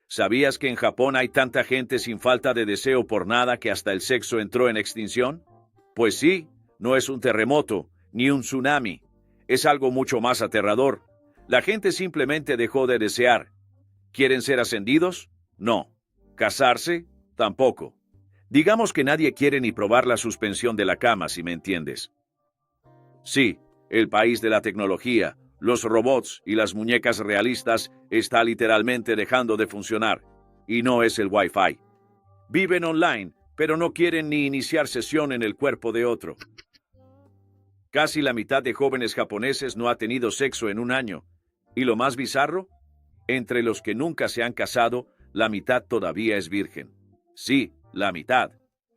¿Sabías que en Japón hay tanta gente sin falta de deseo por nada que hasta el sexo entró en extinción? Pues sí, no es un terremoto, ni un tsunami. Es algo mucho más aterrador. La gente simplemente dejó de desear. ¿Quieren ser ascendidos? No. ¿Casarse? Tampoco. Digamos que nadie quiere ni probar la suspensión de la cama, si me entiendes. Sí, el país de la tecnología, los robots y las muñecas realistas está literalmente dejando de funcionar. Y no es el Wi-Fi. Viven online, pero no quieren ni iniciar sesión en el cuerpo de otro. Casi la mitad de jóvenes japoneses no ha tenido sexo en un año. ¿Y lo más bizarro? Entre los que nunca se han casado, la mitad todavía es virgen. Sí, la mitad.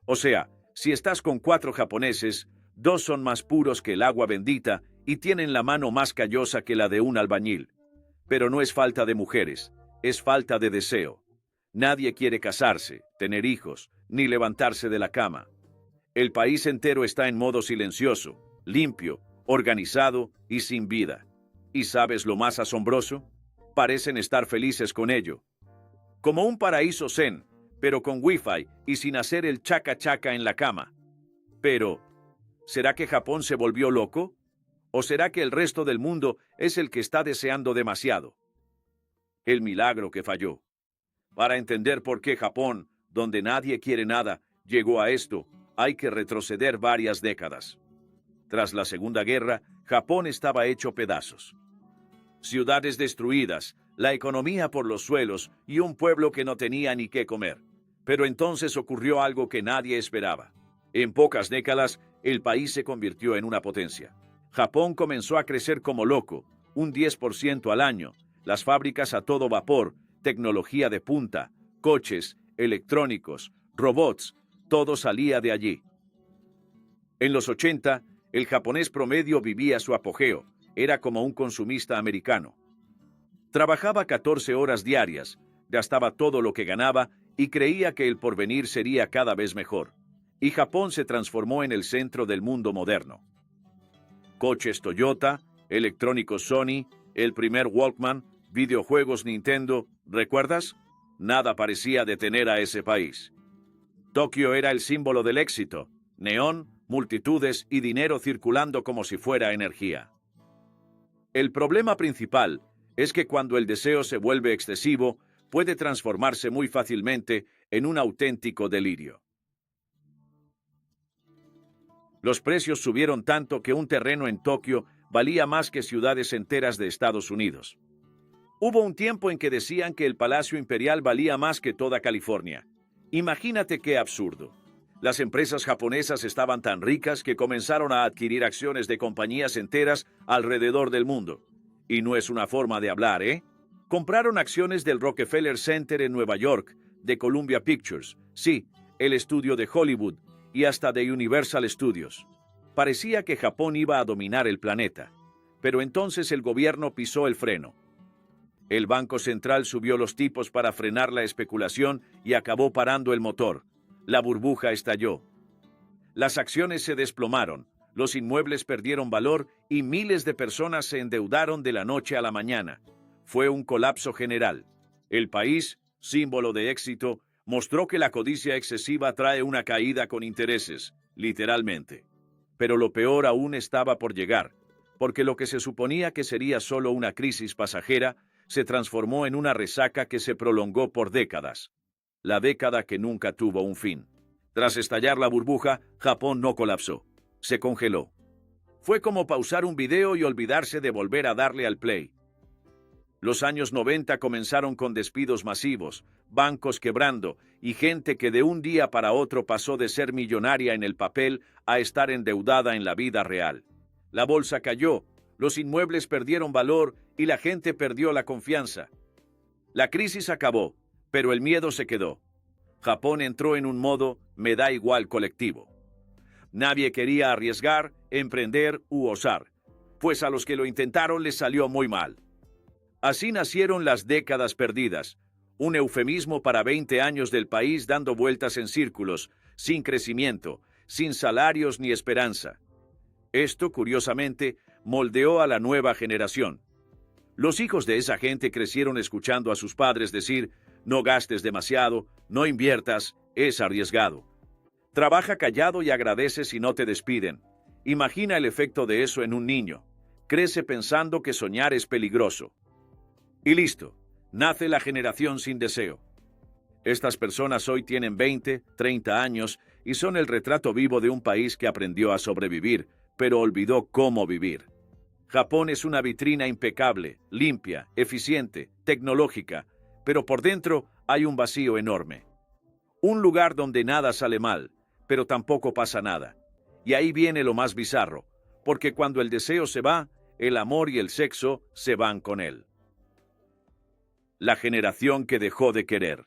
O sea, si estás con 4 japoneses, 2 son más puros que el agua bendita y tienen la mano más callosa que la de un albañil. Pero no es falta de mujeres, es falta de deseo. Nadie quiere casarse, tener hijos, ni levantarse de la cama. El país entero está en modo silencioso, limpio, organizado y sin vida. ¿Y sabes lo más asombroso? Parecen estar felices con ello. Como un paraíso zen, pero con wifi y sin hacer el chaca-chaca en la cama. Pero, ¿será que Japón se volvió loco? ¿O será que el resto del mundo es el que está deseando demasiado? El milagro que falló. Para entender por qué Japón, donde nadie quiere nada, llegó a esto, hay que retroceder varias décadas. Tras la Segunda Guerra, Japón estaba hecho pedazos. Ciudades destruidas, la economía por los suelos y un pueblo que no tenía ni qué comer. Pero entonces ocurrió algo que nadie esperaba. En pocas décadas, el país se convirtió en una potencia. Japón comenzó a crecer como loco, un 10% al año, las fábricas a todo vapor, tecnología de punta, coches, electrónicos, robots, todo salía de allí. En los 80, el japonés promedio vivía su apogeo, era como un consumista americano. Trabajaba 14 horas diarias, gastaba todo lo que ganaba y creía que el porvenir sería cada vez mejor. Y Japón se transformó en el centro del mundo moderno. Coches Toyota, electrónicos Sony, el primer Walkman, videojuegos Nintendo, ¿recuerdas? Nada parecía detener a ese país. Tokio era el símbolo del éxito, neón, multitudes y dinero circulando como si fuera energía. El problema principal es que cuando el deseo se vuelve excesivo, puede transformarse muy fácilmente en un auténtico delirio. Los precios subieron tanto que un terreno en Tokio valía más que ciudades enteras de Estados Unidos. Hubo un tiempo en que decían que el Palacio Imperial valía más que toda California. Imagínate qué absurdo. Las empresas japonesas estaban tan ricas que comenzaron a adquirir acciones de compañías enteras alrededor del mundo. Y no es una forma de hablar, ¿eh? Compraron acciones del Rockefeller Center en Nueva York, de Columbia Pictures, sí, el estudio de Hollywood, y hasta de Universal Studios. Parecía que Japón iba a dominar el planeta, pero entonces el gobierno pisó el freno. El Banco Central subió los tipos para frenar la especulación y acabó parando el motor. La burbuja estalló. Las acciones se desplomaron, los inmuebles perdieron valor y miles de personas se endeudaron de la noche a la mañana. Fue un colapso general. El país, símbolo de éxito, mostró que la codicia excesiva trae una caída con intereses, literalmente. Pero lo peor aún estaba por llegar, porque lo que se suponía que sería solo una crisis pasajera se transformó en una resaca que se prolongó por décadas. La década que nunca tuvo un fin. Tras estallar la burbuja, Japón no colapsó. Se congeló. Fue como pausar un video y olvidarse de volver a darle al play. Los años 90 comenzaron con despidos masivos, bancos quebrando y gente que de un día para otro pasó de ser millonaria en el papel a estar endeudada en la vida real. La bolsa cayó, los inmuebles perdieron valor y la gente perdió la confianza. La crisis acabó, pero el miedo se quedó. Japón entró en un modo me da igual colectivo. Nadie quería arriesgar, emprender u osar, pues a los que lo intentaron les salió muy mal. Así nacieron las décadas perdidas, un eufemismo para 20 años del país dando vueltas en círculos, sin crecimiento, sin salarios ni esperanza. Esto, curiosamente, moldeó a la nueva generación. Los hijos de esa gente crecieron escuchando a sus padres decir, No gastes demasiado, no inviertas, es arriesgado. Trabaja callado y agradece si no te despiden. Imagina el efecto de eso en un niño. Crece pensando que soñar es peligroso. Y listo, nace la generación sin deseo. Estas personas hoy tienen 20, 30 años y son el retrato vivo de un país que aprendió a sobrevivir, pero olvidó cómo vivir. Japón es una vitrina impecable, limpia, eficiente, tecnológica, pero por dentro hay un vacío enorme. Un lugar donde nada sale mal, pero tampoco pasa nada. Y ahí viene lo más bizarro, porque cuando el deseo se va, el amor y el sexo se van con él. La generación que dejó de querer.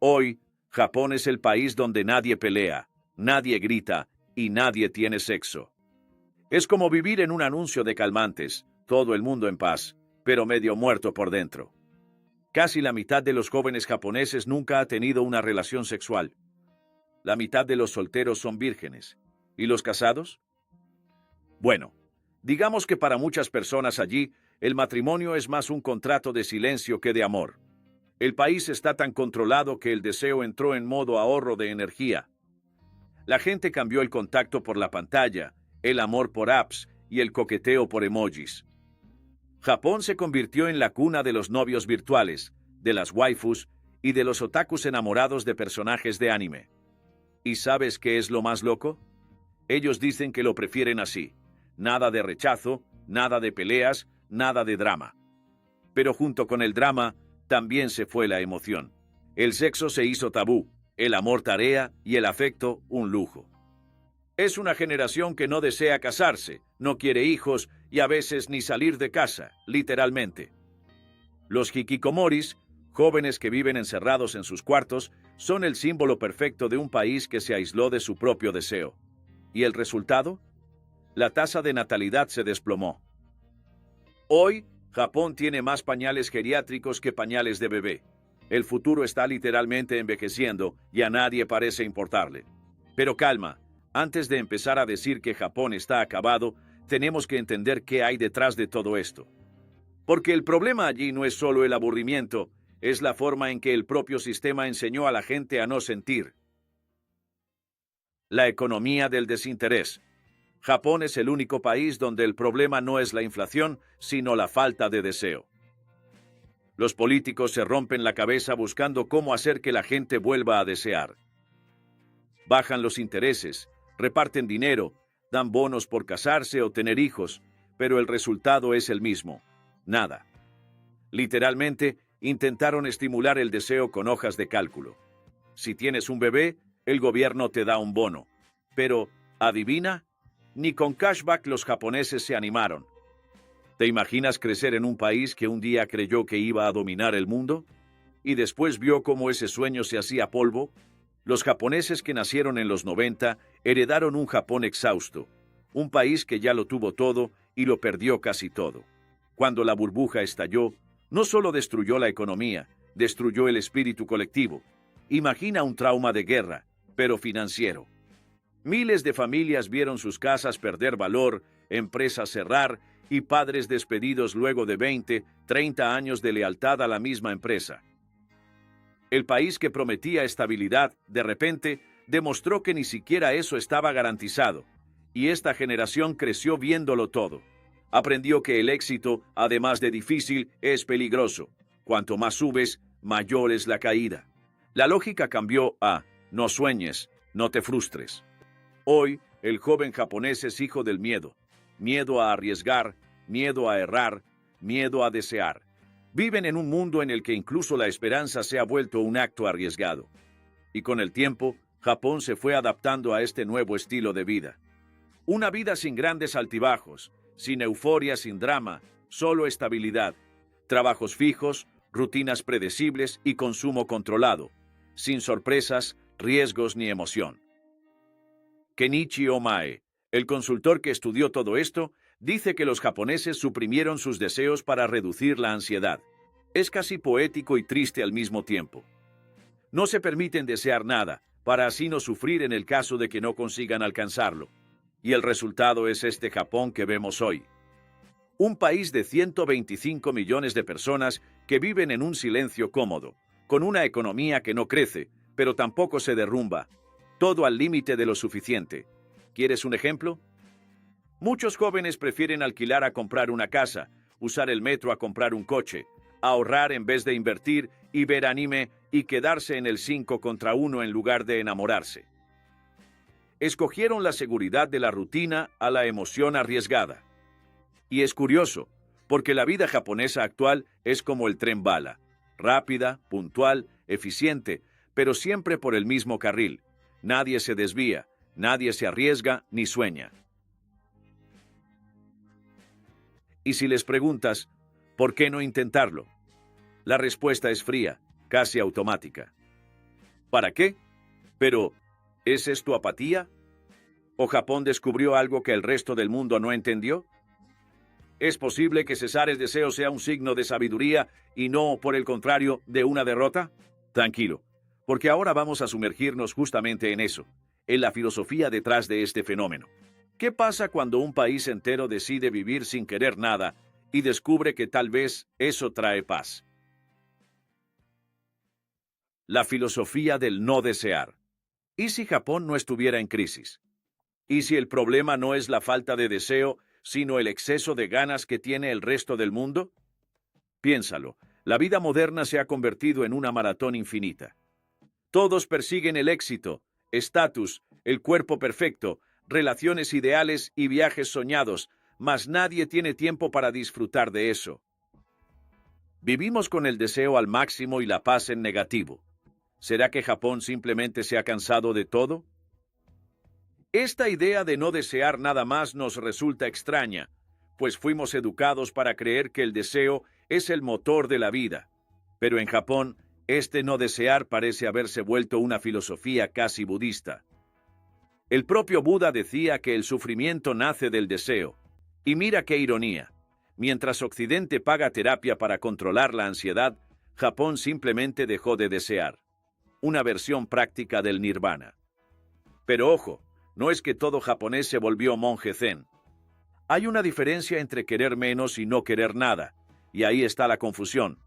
Hoy, Japón es el país donde nadie pelea, nadie grita y nadie tiene sexo. Es como vivir en un anuncio de calmantes, todo el mundo en paz, pero medio muerto por dentro. Casi la mitad de los jóvenes japoneses nunca ha tenido una relación sexual. La mitad de los solteros son vírgenes. ¿Y los casados? Bueno, digamos que para muchas personas allí, el matrimonio es más un contrato de silencio que de amor. El país está tan controlado que el deseo entró en modo ahorro de energía. La gente cambió el contacto por la pantalla, el amor por apps y el coqueteo por emojis. Japón se convirtió en la cuna de los novios virtuales, de las waifus y de los otakus enamorados de personajes de anime. ¿Y sabes qué es lo más loco? Ellos dicen que lo prefieren así. Nada de rechazo, nada de peleas, nada de drama. Pero junto con el drama, también se fue la emoción. El sexo se hizo tabú, el amor tarea y el afecto un lujo. Es una generación que no desea casarse, no quiere hijos y a veces ni salir de casa, literalmente. Los hikikomoris, jóvenes que viven encerrados en sus cuartos, son el símbolo perfecto de un país que se aisló de su propio deseo. ¿Y el resultado? La tasa de natalidad se desplomó. Hoy, Japón tiene más pañales geriátricos que pañales de bebé. El futuro está literalmente envejeciendo y a nadie parece importarle. Pero calma, antes de empezar a decir que Japón está acabado, tenemos que entender qué hay detrás de todo esto. Porque el problema allí no es solo el aburrimiento, es la forma en que el propio sistema enseñó a la gente a no sentir. La economía del desinterés. Japón es el único país donde el problema no es la inflación, sino la falta de deseo. Los políticos se rompen la cabeza buscando cómo hacer que la gente vuelva a desear. Bajan los intereses, reparten dinero, dan bonos por casarse o tener hijos, pero el resultado es el mismo: nada. Literalmente, intentaron estimular el deseo con hojas de cálculo. Si tienes un bebé, el gobierno te da un bono. Pero, ¿adivina? Ni con cashback los japoneses se animaron. ¿Te imaginas crecer en un país que un día creyó que iba a dominar el mundo? ¿Y después vio cómo ese sueño se hacía polvo? Los japoneses que nacieron en los 90 heredaron un Japón exhausto, un país que ya lo tuvo todo y lo perdió casi todo. Cuando la burbuja estalló, no solo destruyó la economía, destruyó el espíritu colectivo. Imagina un trauma de guerra, pero financiero. Miles de familias vieron sus casas perder valor, empresas cerrar y padres despedidos luego de 20, 30 años de lealtad a la misma empresa. El país que prometía estabilidad, de repente, demostró que ni siquiera eso estaba garantizado, y esta generación creció viéndolo todo. Aprendió que el éxito, además de difícil, es peligroso. Cuanto más subes, mayor es la caída. La lógica cambió a: no sueñes, no te frustres. Hoy, el joven japonés es hijo del miedo. Miedo a arriesgar, miedo a errar, miedo a desear. Viven en un mundo en el que incluso la esperanza se ha vuelto un acto arriesgado. Y con el tiempo, Japón se fue adaptando a este nuevo estilo de vida. Una vida sin grandes altibajos, sin euforia, sin drama, solo estabilidad. Trabajos fijos, rutinas predecibles y consumo controlado, sin sorpresas, riesgos ni emoción. Kenichi Omae, el consultor que estudió todo esto, dice que los japoneses suprimieron sus deseos para reducir la ansiedad. Es casi poético y triste al mismo tiempo. No se permiten desear nada, para así no sufrir en el caso de que no consigan alcanzarlo. Y el resultado es este Japón que vemos hoy. Un país de 125 millones de personas que viven en un silencio cómodo, con una economía que no crece, pero tampoco se derrumba, todo al límite de lo suficiente. ¿Quieres un ejemplo? Muchos jóvenes prefieren alquilar a comprar una casa, usar el metro a comprar un coche, ahorrar en vez de invertir y ver anime y quedarse en el 5 contra 1 en lugar de enamorarse. Escogieron la seguridad de la rutina a la emoción arriesgada. Y es curioso, porque la vida japonesa actual es como el tren bala, rápida, puntual, eficiente, pero siempre por el mismo carril. Nadie se desvía, nadie se arriesga ni sueña. Y si les preguntas, ¿por qué no intentarlo? La respuesta es fría, casi automática. ¿Para qué? Pero, ¿es esto apatía? ¿O Japón descubrió algo que el resto del mundo no entendió? ¿Es posible que cesar el deseo sea un signo de sabiduría y no, por el contrario, de una derrota? Tranquilo, porque ahora vamos a sumergirnos justamente en eso, en la filosofía detrás de este fenómeno. ¿Qué pasa cuando un país entero decide vivir sin querer nada y descubre que tal vez eso trae paz? La filosofía del no desear. ¿Y si Japón no estuviera en crisis? ¿Y si el problema no es la falta de deseo, sino el exceso de ganas que tiene el resto del mundo? Piénsalo, la vida moderna se ha convertido en una maratón infinita. Todos persiguen el éxito, estatus, el cuerpo perfecto, relaciones ideales y viajes soñados, mas nadie tiene tiempo para disfrutar de eso. Vivimos con el deseo al máximo y la paz en negativo. ¿Será que Japón simplemente se ha cansado de todo? Esta idea de no desear nada más nos resulta extraña, pues fuimos educados para creer que el deseo es el motor de la vida. Pero en Japón, este no desear parece haberse vuelto una filosofía casi budista. El propio Buda decía que el sufrimiento nace del deseo. Y mira qué ironía. Mientras Occidente paga terapia para controlar la ansiedad, Japón simplemente dejó de desear. Una versión práctica del nirvana. Pero ojo, no es que todo japonés se volvió monje zen. Hay una diferencia entre querer menos y no querer nada, y ahí está la confusión.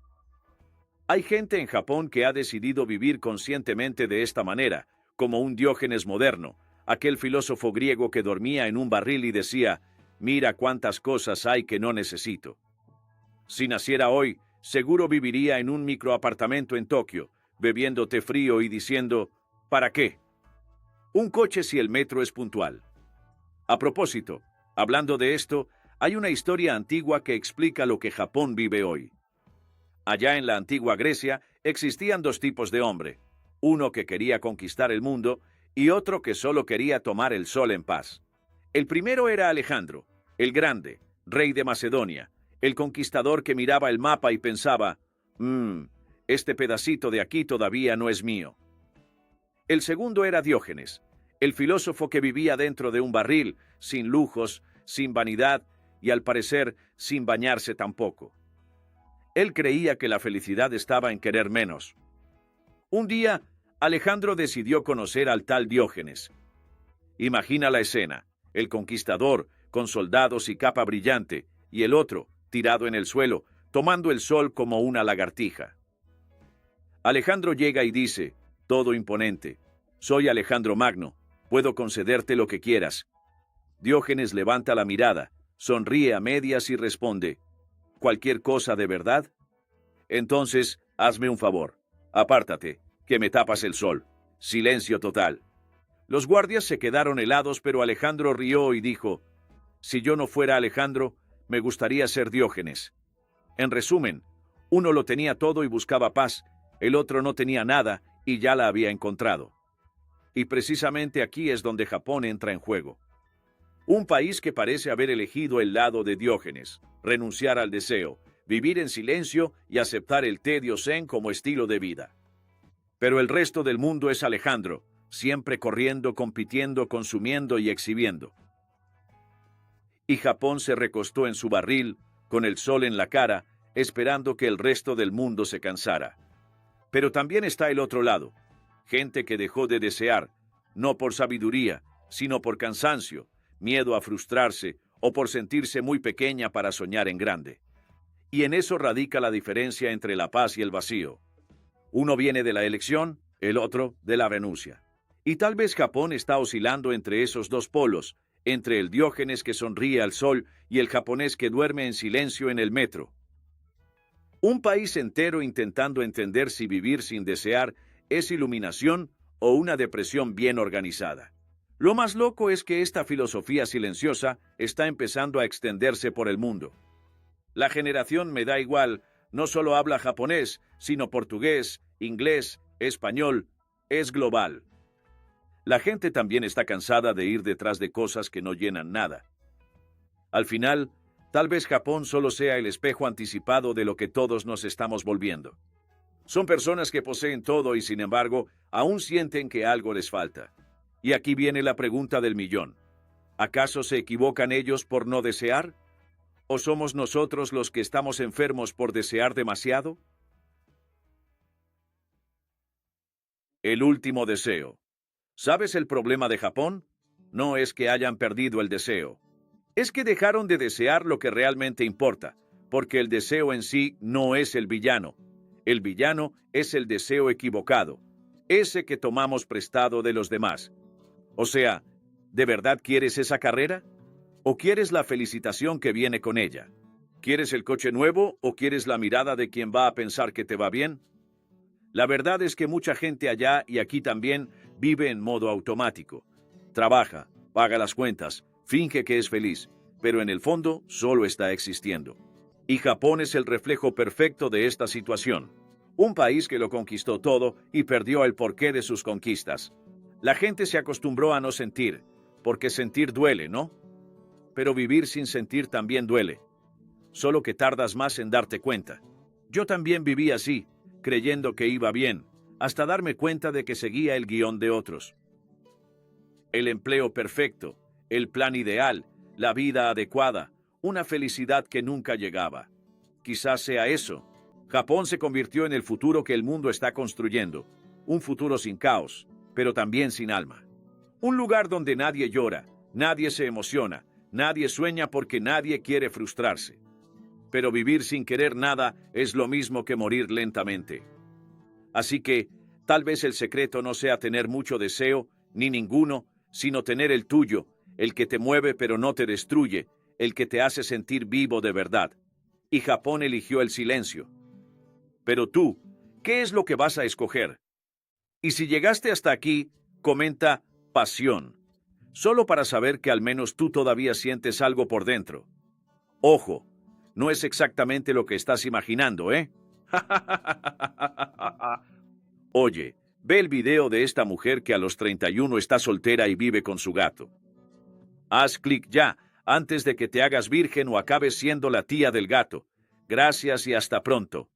Hay gente en Japón que ha decidido vivir conscientemente de esta manera, como un Diógenes moderno, aquel filósofo griego que dormía en un barril y decía, mira cuántas cosas hay que no necesito. Si naciera hoy, seguro viviría en un microapartamento en Tokio, bebiendo té frío y diciendo, ¿para qué? Un coche si el metro es puntual. A propósito, hablando de esto, hay una historia antigua que explica lo que Japón vive hoy. Allá en la antigua Grecia existían dos tipos de hombre, uno que quería conquistar el mundo y otro que solo quería tomar el sol en paz. El primero era Alejandro, el Grande, rey de Macedonia, el conquistador que miraba el mapa y pensaba, este pedacito de aquí todavía no es mío. El segundo era Diógenes, el filósofo que vivía dentro de un barril, sin lujos, sin vanidad y al parecer sin bañarse tampoco. Él creía que la felicidad estaba en querer menos. Un día, Alejandro decidió conocer al tal Diógenes. Imagina la escena, el conquistador, con soldados y capa brillante, y el otro, tirado en el suelo, tomando el sol como una lagartija. Alejandro llega y dice, todo imponente, soy Alejandro Magno, puedo concederte lo que quieras. Diógenes levanta la mirada, sonríe a medias y responde, ¿cualquier cosa de verdad? Entonces, hazme un favor, apártate, que me tapas el sol. Silencio total. Los guardias se quedaron helados, pero Alejandro rió y dijo, si yo no fuera Alejandro, me gustaría ser Diógenes. En resumen, uno lo tenía todo y buscaba paz, el otro no tenía nada y ya la había encontrado. Y precisamente aquí es donde Japón entra en juego. Un país que parece haber elegido el lado de Diógenes, renunciar al deseo, vivir en silencio y aceptar el tedio zen como estilo de vida. Pero el resto del mundo es Alejandro, siempre corriendo, compitiendo, consumiendo y exhibiendo. Y Japón se recostó en su barril, con el sol en la cara, esperando que el resto del mundo se cansara. Pero también está el otro lado, gente que dejó de desear, no por sabiduría, sino por cansancio, miedo a frustrarse o por sentirse muy pequeña para soñar en grande. Y en eso radica la diferencia entre la paz y el vacío. Uno viene de la elección, el otro de la renuncia. Y tal vez Japón está oscilando entre esos dos polos, entre el Diógenes que sonríe al sol y el japonés que duerme en silencio en el metro. Un país entero intentando entender si vivir sin desear es iluminación o una depresión bien organizada. Lo más loco es que esta filosofía silenciosa está empezando a extenderse por el mundo. La generación me da igual no solo habla japonés, sino portugués, inglés, español, es global. La gente también está cansada de ir detrás de cosas que no llenan nada. Al final, tal vez Japón solo sea el espejo anticipado de lo que todos nos estamos volviendo. Son personas que poseen todo y sin embargo, aún sienten que algo les falta. Y aquí viene la pregunta del millón. ¿Acaso se equivocan ellos por no desear? ¿O somos nosotros los que estamos enfermos por desear demasiado? El último deseo. ¿Sabes el problema de Japón? No es que hayan perdido el deseo. Es que dejaron de desear lo que realmente importa, porque el deseo en sí no es el villano. El villano es el deseo equivocado, ese que tomamos prestado de los demás. O sea, ¿de verdad quieres esa carrera? ¿O quieres la felicitación que viene con ella? ¿Quieres el coche nuevo o quieres la mirada de quien va a pensar que te va bien? La verdad es que mucha gente allá y aquí también vive en modo automático. Trabaja, paga las cuentas, finge que es feliz, pero en el fondo solo está existiendo. Y Japón es el reflejo perfecto de esta situación. Un país que lo conquistó todo y perdió el porqué de sus conquistas. La gente se acostumbró a no sentir, porque sentir duele, ¿no? Pero vivir sin sentir también duele. Solo que tardas más en darte cuenta. Yo también viví así, creyendo que iba bien, hasta darme cuenta de que seguía el guión de otros. El empleo perfecto, el plan ideal, la vida adecuada, una felicidad que nunca llegaba. Quizás sea eso. Japón se convirtió en el futuro que el mundo está construyendo, un futuro sin caos, pero también sin alma. Un lugar donde nadie llora, nadie se emociona, nadie sueña porque nadie quiere frustrarse. Pero vivir sin querer nada es lo mismo que morir lentamente. Así que, tal vez el secreto no sea tener mucho deseo, ni ninguno, sino tener el tuyo, el que te mueve pero no te destruye, el que te hace sentir vivo de verdad. Y Japón eligió el silencio. Pero tú, ¿qué es lo que vas a escoger? Y si llegaste hasta aquí, comenta pasión, solo para saber que al menos tú todavía sientes algo por dentro. Ojo, no es exactamente lo que estás imaginando, ¿eh? Oye, ve el video de esta mujer que a los 31 está soltera y vive con su gato. Haz clic ya, antes de que te hagas virgen o acabes siendo la tía del gato. Gracias y hasta pronto.